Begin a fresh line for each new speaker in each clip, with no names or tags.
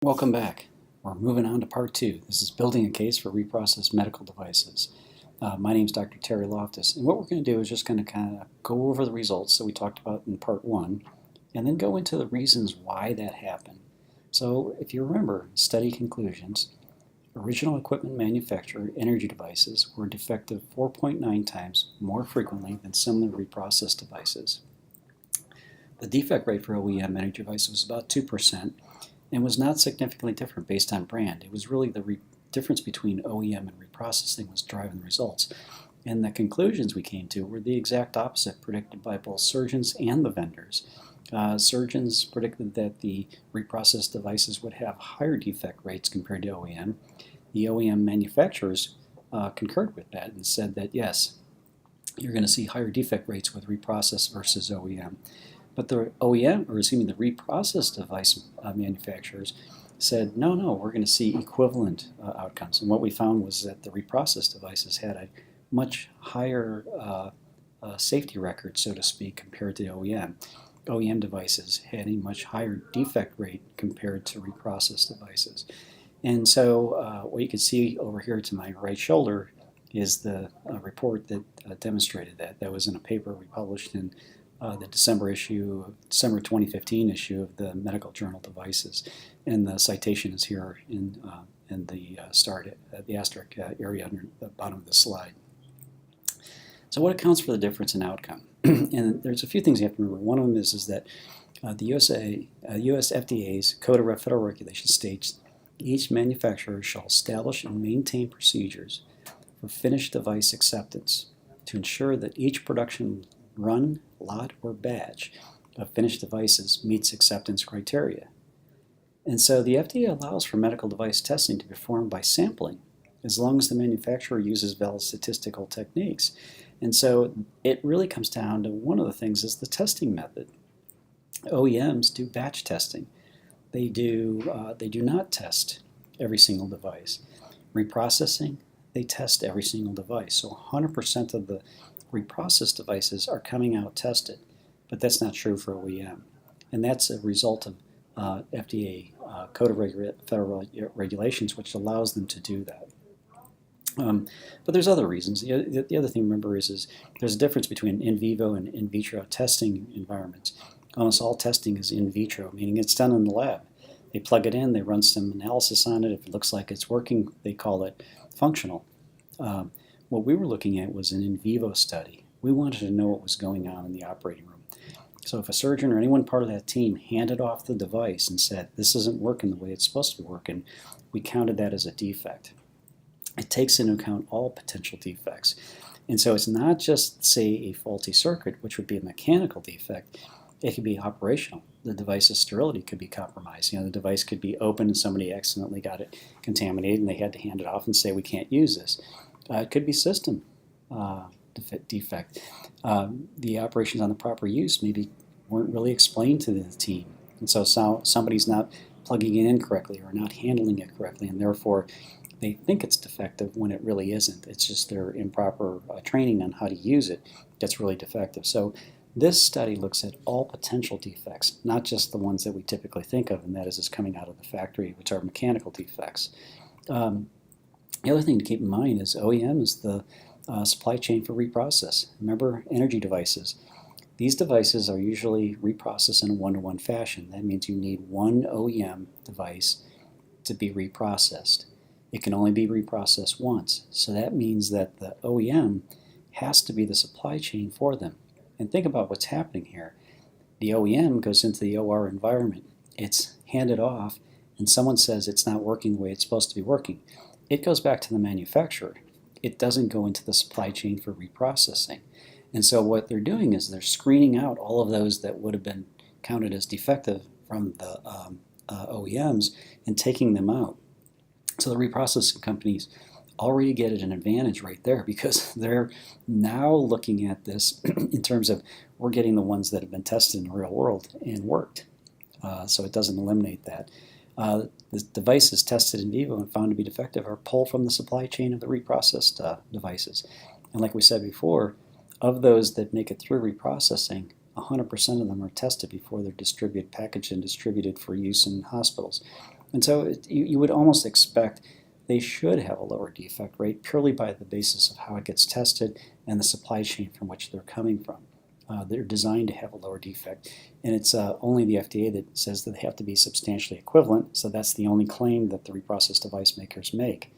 Welcome back. We're moving on to part two. This is building a case for reprocessed medical devices. My name is Dr. Terry Loftus, and what we're going to do is just going to kind of go over the results that we talked about in part one, and then go into the reasons why that happened. So if you remember, study conclusions, original equipment manufacturer energy devices were defective 4.9 times more frequently than similar reprocessed devices. The defect rate for OEM energy devices was about 2%, and was not significantly different based on brand. It was really the difference between OEM and reprocessing was driving the results. And the conclusions we came to were the exact opposite predicted by both surgeons and the vendors. Surgeons predicted that the reprocessed devices would have higher defect rates compared to OEM. The OEM manufacturers concurred with that and said that yes, you're going to see higher defect rates with reprocessed versus OEM. But the reprocessed device manufacturers said, no, we're going to see equivalent outcomes. And what we found was that the reprocessed devices had a much higher safety record, so to speak, compared to the OEM. OEM devices had a much higher defect rate compared to reprocessed devices. And so what you can see over here to my right shoulder is the report that demonstrated that. That was in a paper we published in the December 2015 issue of the Medical Journal Devices, and the citation is here in the the asterisk area under the bottom of the slide. So what accounts for the difference in outcome? And there's a few things you have to remember. One of them is that the US FDA's Code of Federal Regulations states each manufacturer shall establish and maintain procedures for finished device acceptance to ensure that each production run, lot, or batch of finished devices meets acceptance criteria. And so the FDA allows for medical device testing to be performed by sampling as long as the manufacturer uses valid statistical techniques. And so it really comes down to one of the things is the testing method. OEMs do batch testing. They do not test every single device. Reprocessing, they test every single device. So 100% of the reprocessed devices are coming out tested, but that's not true for OEM. And that's a result of FDA Code of Federal Regulations, which allows them to do that. But there's other reasons. The other thing to remember is there's a difference between in vivo and in vitro testing environments. Almost all testing is in vitro, meaning it's done in the lab. They plug it in, they run some analysis on it. If it looks like it's working, they call it functional. What we were looking at was an in vivo study. We wanted to know what was going on in the operating room. So if a surgeon or anyone part of that team handed off the device and said, this isn't working the way it's supposed to be working, we counted that as a defect. It takes into account all potential defects. And so it's not just, say, a faulty circuit, which would be a mechanical defect. It could be operational. The device's sterility could be compromised. The device could be open and somebody accidentally got it contaminated and they had to hand it off and say, we can't use this. It could be system defect. The operations on the proper use maybe weren't really explained to the team. And so somebody's not plugging it in correctly or not handling it correctly, and therefore they think it's defective when it really isn't. It's just their improper training on how to use it that's really defective. So this study looks at all potential defects, not just the ones that we typically think of, and that is coming out of the factory, which are mechanical defects. The other thing to keep in mind is OEM is the supply chain for reprocess. Remember, energy devices. These devices are usually reprocessed in a one-to-one fashion. That means you need one OEM device to be reprocessed. It can only be reprocessed once. So that means that the OEM has to be the supply chain for them. And think about what's happening here. The OEM goes into the OR environment. It's handed off, and someone says it's not working the way it's supposed to be working. It goes back to the manufacturer. It doesn't go into the supply chain for reprocessing. And so what they're doing is they're screening out all of those that would have been counted as defective from the OEMs and taking them out. So the reprocessing companies already get an advantage right there because they're now looking at this in terms of we're getting the ones that have been tested in the real world and worked. So it doesn't eliminate that. The devices tested in vivo and found to be defective are pulled from the supply chain of the reprocessed devices. And like we said before, of those that make it through reprocessing, 100% of them are tested before they're packaged and distributed for use in hospitals. And so you would almost expect they should have a lower defect rate purely by the basis of how it gets tested and the supply chain from which they're coming from. They're designed to have a lower defect, and it's only the FDA that says that they have to be substantially equivalent, so that's the only claim that the reprocessed device makers make.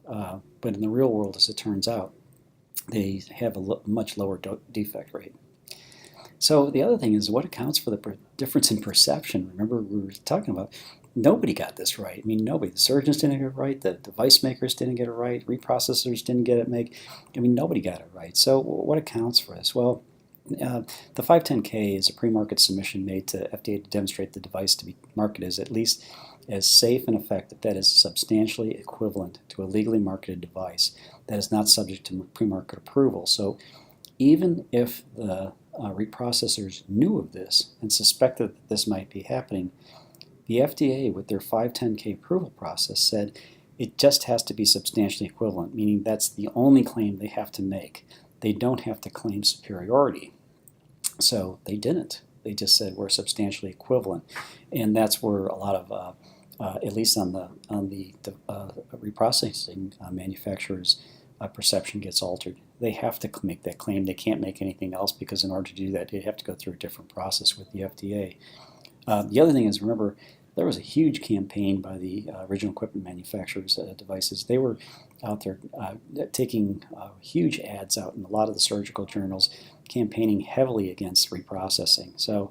But in the real world, as it turns out, they have a much lower defect rate. So the other thing is what accounts for the difference in perception. Remember, we were talking about nobody got this right. I mean, nobody. The surgeons didn't get it right. The device makers didn't get it right. Reprocessors didn't get it. Nobody got it right. So what accounts for this? Well, the 510K is a pre-market submission made to FDA to demonstrate the device to be marketed as at least as safe and effective, that is substantially equivalent to a legally marketed device that is not subject to pre-market approval. So even if the reprocessors knew of this and suspected that this might be happening, the FDA, with their 510K approval process, said it just has to be substantially equivalent, meaning that's the only claim they have to make. They don't have to claim superiority. So they didn't. They just said we're substantially equivalent, and that's where a lot of, at least on the reprocessing manufacturers' perception gets altered. They have to make that claim. They can't make anything else because in order to do that, they have to go through a different process with the FDA. The other thing is, remember, there was a huge campaign by the original equipment manufacturers' devices. They were out there taking huge ads out in a lot of the surgical journals, campaigning heavily against reprocessing. So,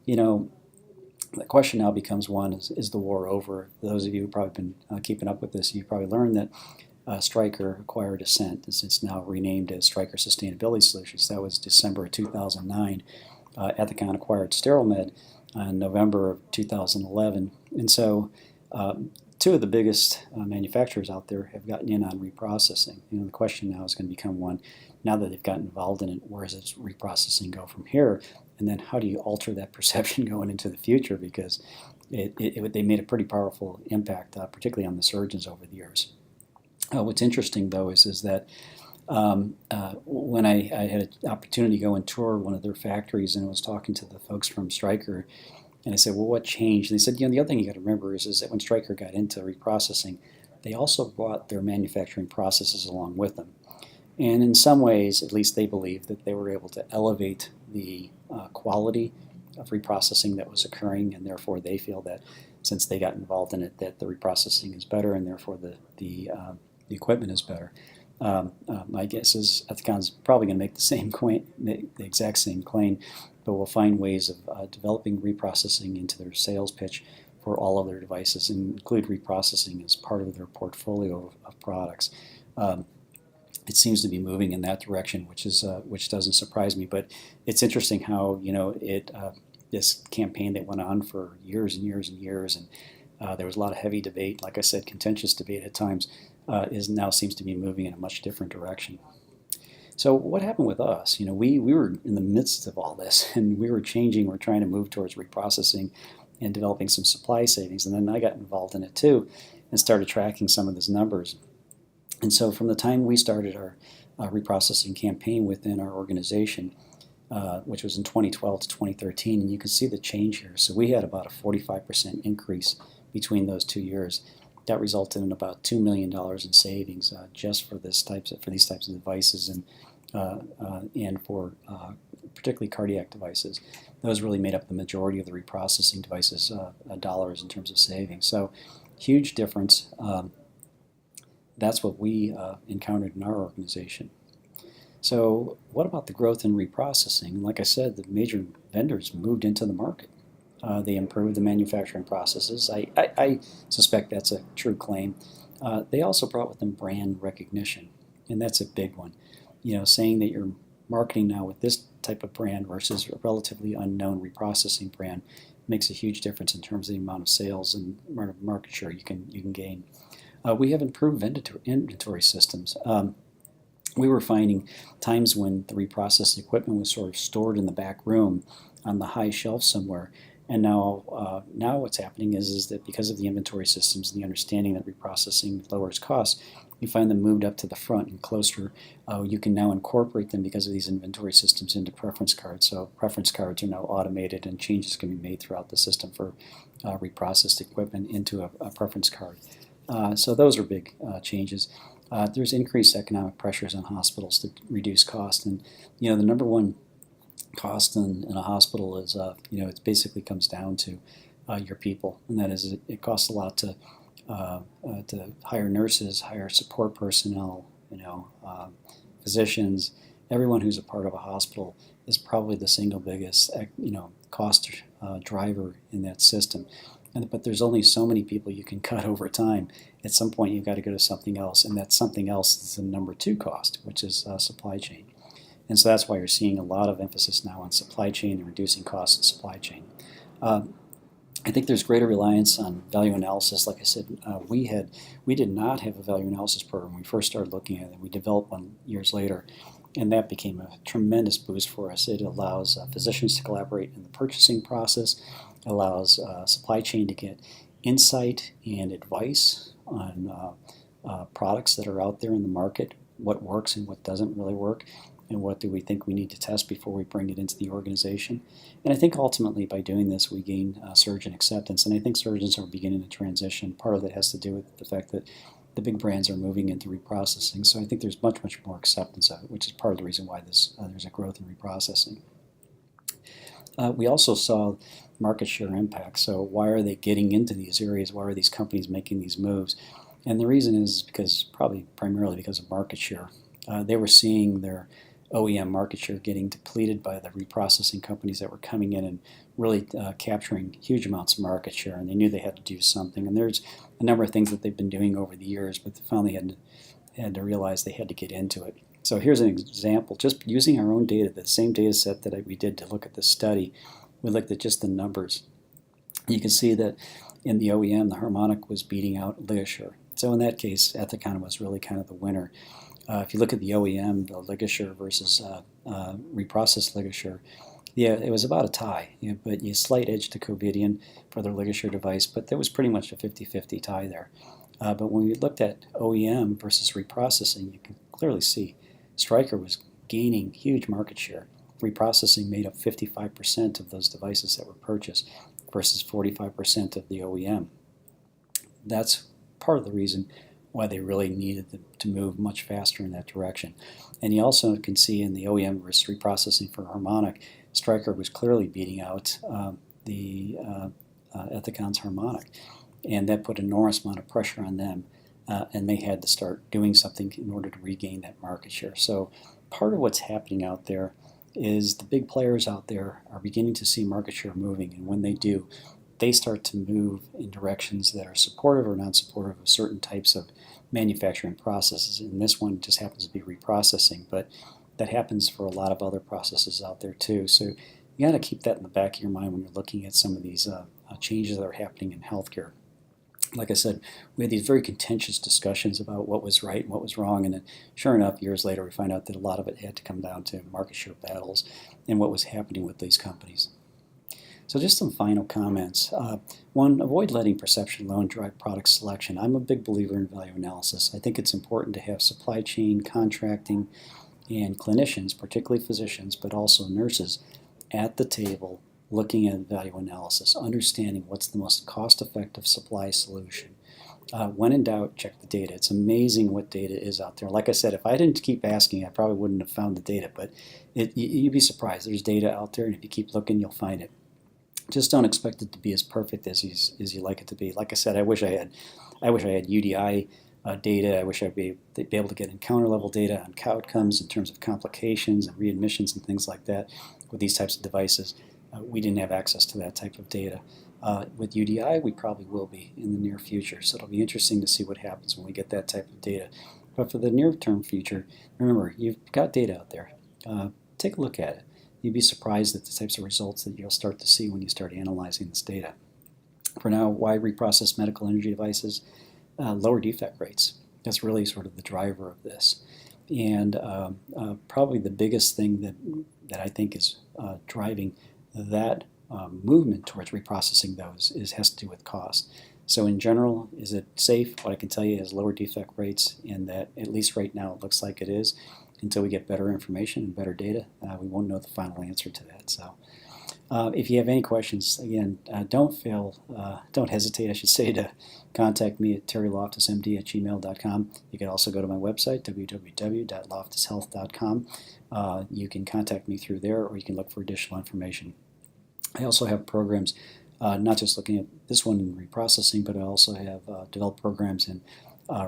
the question now becomes one, is the war over? For those of you who've probably been keeping up with this, you probably learned that Stryker acquired Ascent. It's now renamed as Stryker Sustainability Solutions. That was December of 2009. Ethicon acquired SterilMed in November of 2011. And so two of the biggest manufacturers out there have gotten in on reprocessing. The question now is going to become one, now that they've gotten involved in it, where does this reprocessing go from here? And then how do you alter that perception going into the future? Because they made a pretty powerful impact, particularly on the surgeons over the years. What's interesting, though, is that when I had an opportunity to go and tour one of their factories and I was talking to the folks from Stryker, and I said, well, what changed? And they said, the other thing you got to remember is that when Stryker got into reprocessing, they also brought their manufacturing processes along with them. And in some ways, at least they believe that they were able to elevate the quality of reprocessing that was occurring, and therefore they feel that since they got involved in it, that the reprocessing is better, and therefore the equipment is better. My guess is Ethicon's probably going to make the exact same claim, but will find ways of developing reprocessing into their sales pitch for all of their devices, and include reprocessing as part of their portfolio of products. It seems to be moving in that direction, which doesn't surprise me. But it's interesting how this campaign that went on for years and years and years, and there was a lot of heavy debate, like I said, contentious debate at times, now seems to be moving in a much different direction. So what happened with us? We were in the midst of all this, and we were changing. We're trying to move towards reprocessing and developing some supply savings. And then I got involved in it too and started tracking some of those numbers. And so from the time we started our reprocessing campaign within our organization, which was in 2012 to 2013, and you can see the change here. So we had about a 45% increase between those 2 years. That resulted in about $2 million in savings just for these types of devices, and for particularly cardiac devices. Those really made up the majority of the reprocessing devices dollars in terms of savings. So huge difference. That's what we encountered in our organization. So what about the growth in reprocessing? Like I said, the major vendors moved into the market. They improved the manufacturing processes. I suspect that's a true claim. They also brought with them brand recognition, and that's a big one. Saying that you're marketing now with this type of brand versus a relatively unknown reprocessing brand makes a huge difference in terms of the amount of sales and market share you can gain. We have improved inventory systems. We were finding times when the reprocessed equipment was sort of stored in the back room on the high shelf somewhere. And now what's happening is that because of the inventory systems and the understanding that reprocessing lowers costs, you find them moved up to the front and closer. You can now incorporate them because of these inventory systems into preference cards. So preference cards are now automated, and changes can be made throughout the system for reprocessed equipment into a preference card. So those are big changes. There's increased economic pressures on hospitals to reduce cost, and the number one cost in a hospital is it basically comes down to your people, and that is it costs a lot to hire nurses, hire support personnel, physicians. Everyone who's a part of a hospital is probably the single biggest cost driver in that system. But there's only so many people you can cut over time. At some point, you've got to go to something else, and that something else is the number two cost, which is supply chain. And so that's why you're seeing a lot of emphasis now on supply chain and reducing costs in supply chain. I think there's greater reliance on value analysis. Like I said, we did not have a value analysis program when we first started looking at it. We developed one years later, and that became a tremendous boost for us. It allows physicians to collaborate in the purchasing process, allows supply chain to get insight and advice on products that are out there in the market, what works and what doesn't really work, and what do we think we need to test before we bring it into the organization. And I think ultimately by doing this we gain surgeon acceptance, and I think surgeons are beginning to transition. Part of that has to do with the fact that the big brands are moving into reprocessing, so I think there's much more acceptance of it, which is part of the reason why there's a growth in reprocessing. We also saw market share impact. So why are they getting into these areas? Why are these companies making these moves? And the reason is because primarily because of market share. They were seeing their OEM market share getting depleted by the reprocessing companies that were coming in and really capturing huge amounts of market share, and they knew they had to do something. And there's a number of things that they've been doing over the years, but they finally had to realize they had to get into it. So here's an example, just using our own data, the same data set that we did to look at this study. We looked at just the numbers. You can see that in the OEM, the harmonic was beating out LigaSure. So in that case, Ethicon was really kind of the winner. If you look at the OEM, the LigaSure versus reprocessed LigaSure, yeah, it was about a tie, but a slight edge to Covidien for their LigaSure device, but there was pretty much a 50-50 tie there. But when we looked at OEM versus reprocessing, you can clearly see Stryker was gaining huge market share. Reprocessing made up 55% of those devices that were purchased versus 45% of the OEM. That's part of the reason why they really needed to move much faster in that direction. And you also can see in the OEM versus reprocessing for harmonic, Stryker was clearly beating out Ethicon's harmonic, and that put an enormous amount of pressure on them, and they had to start doing something in order to regain that market share. So part of what's happening out there is the big players out there are beginning to see market share moving, and when they do, they start to move in directions that are supportive or non-supportive of certain types of manufacturing processes. And this one just happens to be reprocessing, but that happens for a lot of other processes out there too. So you got to keep that in the back of your mind when you're looking at some of these changes that are happening in healthcare. Like I said, we had these very contentious discussions about what was right and what was wrong, and then sure enough, years later, we find out that a lot of it had to come down to market share battles and what was happening with these companies. So just some final comments. One, avoid letting perception alone drive product selection. I'm a big believer in value analysis. I think it's important to have supply chain, contracting, and clinicians, particularly physicians, but also nurses, at the table looking at value analysis, understanding what's the most cost-effective supply solution. When in doubt, check the data. It's amazing what data is out there. Like I said, if I didn't keep asking, I probably wouldn't have found the data, but you'd be surprised. There's data out there, and if you keep looking, you'll find it. Just don't expect it to be as perfect as you like it to be. Like I said, I wish I had UDI data. I wish I'd be able to get encounter level data on outcomes in terms of complications and readmissions and things like that with these types of devices. We didn't have access to that type of data. With UDI, we probably will be in the near future. So it'll be interesting to see what happens when we get that type of data. But for the near-term future, remember, you've got data out there. Take a look at it. You'd be surprised at the types of results that you'll start to see when you start analyzing this data. For now, why reprocess medical energy devices? Lower defect rates. That's really sort of the driver of this. And probably the biggest thing that I think is driving that movement towards reprocessing those has to do with cost. So in general, is it safe? What I can tell you is lower defect rates, and that at least right now it looks like it is. Until we get better information and better data, we won't know the final answer to that. So if you have any questions, again, don't hesitate, I should say, to contact me at terryloftusmd@gmail.com. You can also go to my website, www.loftushealth.com. You can contact me through there, or you can look for additional information. I also have programs, not just looking at this one in reprocessing, but I also have developed programs in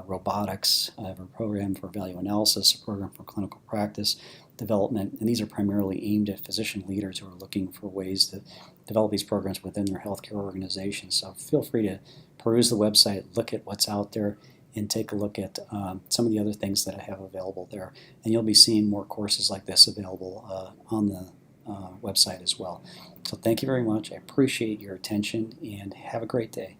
robotics. I have a program for value analysis, a program for clinical practice development, and these are primarily aimed at physician leaders who are looking for ways to develop these programs within their healthcare organization. So feel free to peruse the website, look at what's out there, and take a look at some of the other things that I have available there. And you'll be seeing more courses like this available on the website as well. So thank you very much. I appreciate your attention, and have a great day.